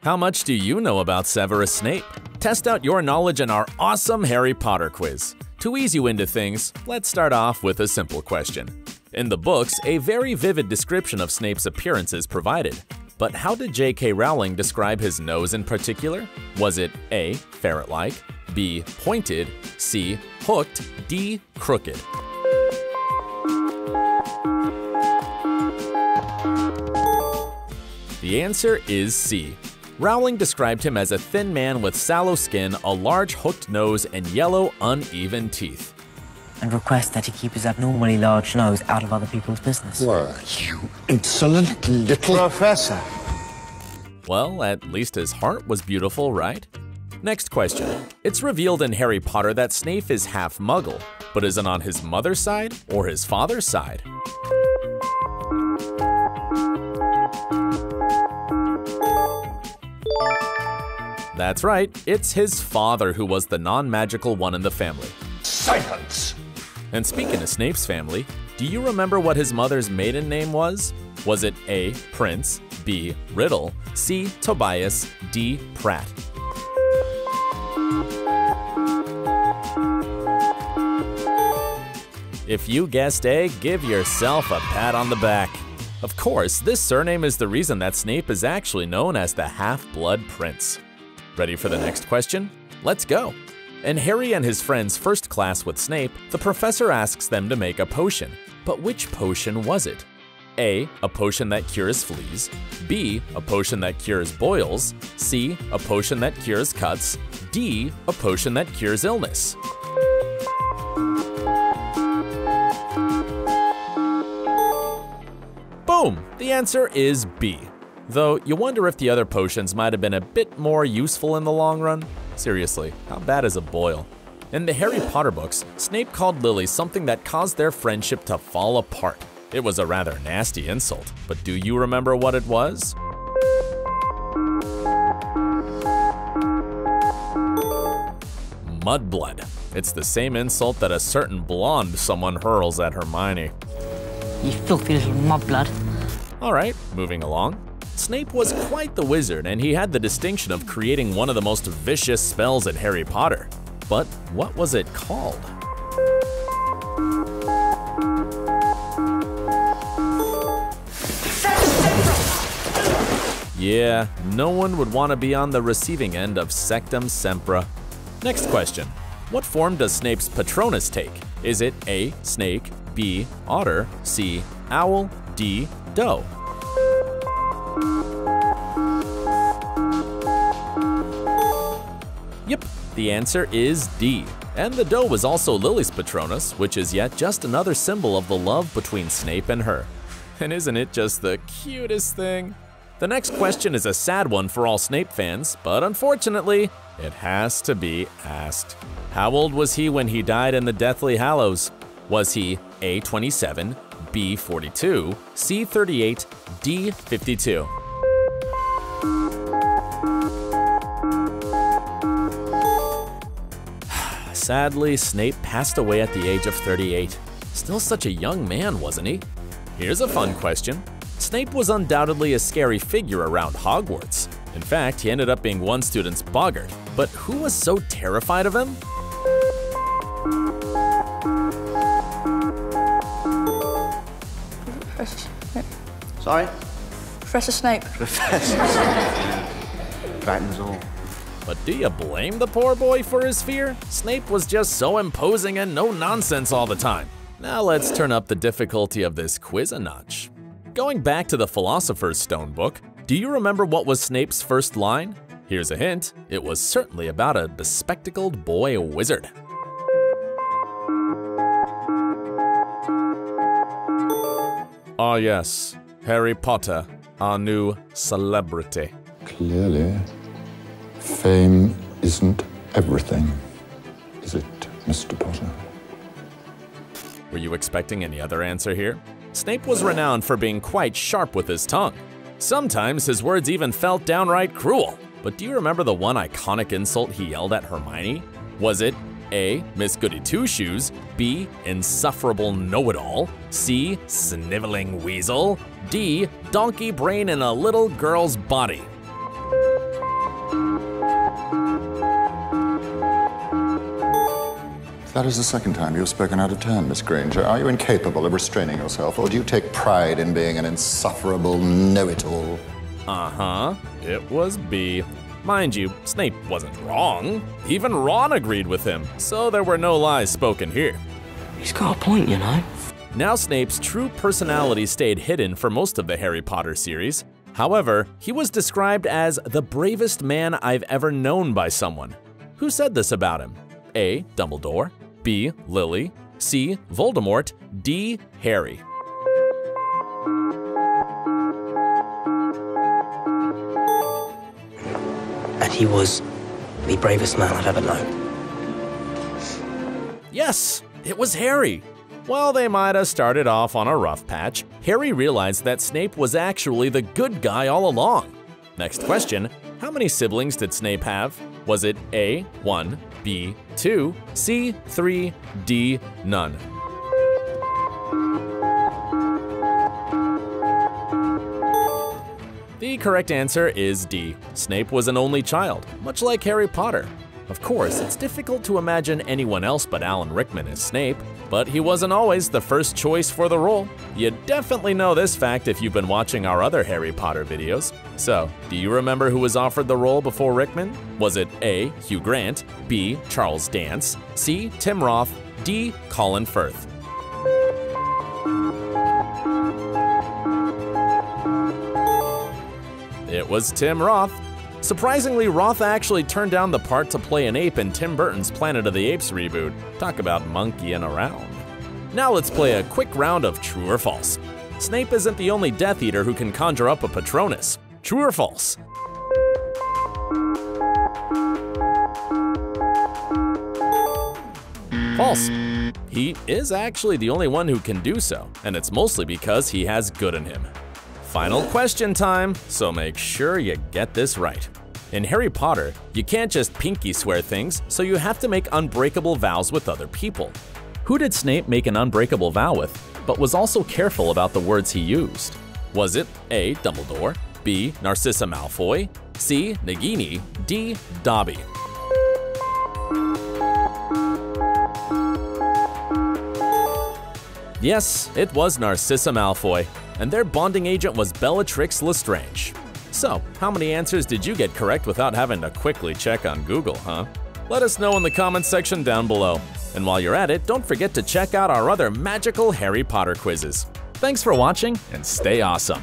How much do you know about Severus Snape? Test out your knowledge in our awesome Harry Potter quiz. To ease you into things, let's start off with a simple question. In the books, a very vivid description of Snape's appearance is provided. But how did J.K. Rowling describe his nose in particular? Was it A. ferret-like, B. pointed, C. hooked, D. crooked? The answer is C. Rowling described him as a thin man with sallow skin, a large hooked nose, and yellow, uneven teeth. And request that he keep his abnormally large nose out of other people's business. Why, you insolent little... Professor. Well, at least his heart was beautiful, right? Next question. It's revealed in Harry Potter that Snape is half Muggle, but is it on his mother's side or his father's side? That's right, it's his father who was the non-magical one in the family. Silence! And speaking of Snape's family, do you remember what his mother's maiden name was? Was it A. Prince, B. Riddle, C. Tobias, D. Pratt? If you guessed A, give yourself a pat on the back. Of course, this surname is the reason that Snape is actually known as the Half-Blood Prince. Ready for the next question? Let's go! In Harry and his friends' first class with Snape, the professor asks them to make a potion. But which potion was it? A. A potion that cures fleas. B. A potion that cures boils. C. A potion that cures cuts. D. A potion that cures illness. Boom! The answer is B. Though you wonder if the other potions might have been a bit more useful in the long run. Seriously, how bad is a boil? In the Harry Potter books, Snape called Lily something that caused their friendship to fall apart. It was a rather nasty insult, but do you remember what it was? Mudblood. It's the same insult that a certain blonde someone hurls at Hermione. You filthy little mudblood. Alright, moving along. Snape was quite the wizard, and he had the distinction of creating one of the most vicious spells in Harry Potter. But what was it called? Yeah, no one would want to be on the receiving end of Sectum Sempra. Next question. What form does Snape's Patronus take? Is it A. snake, B. otter, C. owl, D. doe? Yep, the answer is D. And the doe was also Lily's Patronus, which is yet just another symbol of the love between Snape and her. And isn't it just the cutest thing? The next question is a sad one for all Snape fans, but unfortunately, it has to be asked. How old was he when he died in the Deathly Hallows? Was he A. 27, B. 42, C. 38, D. 52? Sadly, Snape passed away at the age of 38. Still such a young man, wasn't he? Here's a fun question. Snape was undoubtedly a scary figure around Hogwarts. In fact, he ended up being one student's boggart. But who was so terrified of him? Sorry? Professor Snape. Professor Snape. Frightens all. But do you blame the poor boy for his fear? Snape was just so imposing and no nonsense all the time. Now let's turn up the difficulty of this quiz a notch. Going back to the Philosopher's Stone book, do you remember what was Snape's first line? Here's a hint, it was certainly about a bespectacled boy wizard. Ah yes, Harry Potter, our new celebrity. Clearly, fame isn't everything, is it, Mr. Potter? Were you expecting any other answer here? Snape was renowned for being quite sharp with his tongue. Sometimes his words even felt downright cruel. But do you remember the one iconic insult he yelled at Hermione? Was it A. Miss Goody Two-Shoes, B. Insufferable know-it-all, C. Sniveling weasel, D. Donkey brain in a little girl's body? That is the second time you've spoken out of turn, Miss Granger. Are you incapable of restraining yourself, or do you take pride in being an insufferable know-it-all? Uh-huh, it was B. Mind you, Snape wasn't wrong. Even Ron agreed with him, so there were no lies spoken here. He's got a point, you know. Now Snape's true personality stayed hidden for most of the Harry Potter series. However, he was described as the bravest man I've ever known by someone. Who said this about him? A. Dumbledore, B. Lily, C. Voldemort, D. Harry. And he was the bravest man I've ever known. Yes, it was Harry. While they might have started off on a rough patch, Harry realized that Snape was actually the good guy all along. Next question, how many siblings did Snape have? Was it A, 1, B, 2, C, 3, D, none? The correct answer is D. Snape was an only child, much like Harry Potter. Of course, it's difficult to imagine anyone else but Alan Rickman as Snape, but he wasn't always the first choice for the role. You definitely know this fact if you've been watching our other Harry Potter videos. So, do you remember who was offered the role before Rickman? Was it A. Hugh Grant, B. Charles Dance, C. Tim Roth, D. Colin Firth? It was Tim Roth. Surprisingly, Roth actually turned down the part to play an ape in Tim Burton's Planet of the Apes reboot. Talk about monkeying around. Now let's play a quick round of true or false. Snape isn't the only Death Eater who can conjure up a Patronus. True or false? False. He is actually the only one who can do so, and it's mostly because he has good in him. Final question time, so make sure you get this right. In Harry Potter, you can't just pinky swear things, so you have to make unbreakable vows with other people. Who did Snape make an unbreakable vow with, but was also careful about the words he used? Was it A. Dumbledore, B. Narcissa Malfoy, C. Nagini, D. Dobby? Yes, it was Narcissa Malfoy, and their bonding agent was Bellatrix Lestrange. So, how many answers did you get correct without having to quickly check on Google, huh? Let us know in the comments section down below. And while you're at it, don't forget to check out our other magical Harry Potter quizzes. Thanks for watching, and stay awesome!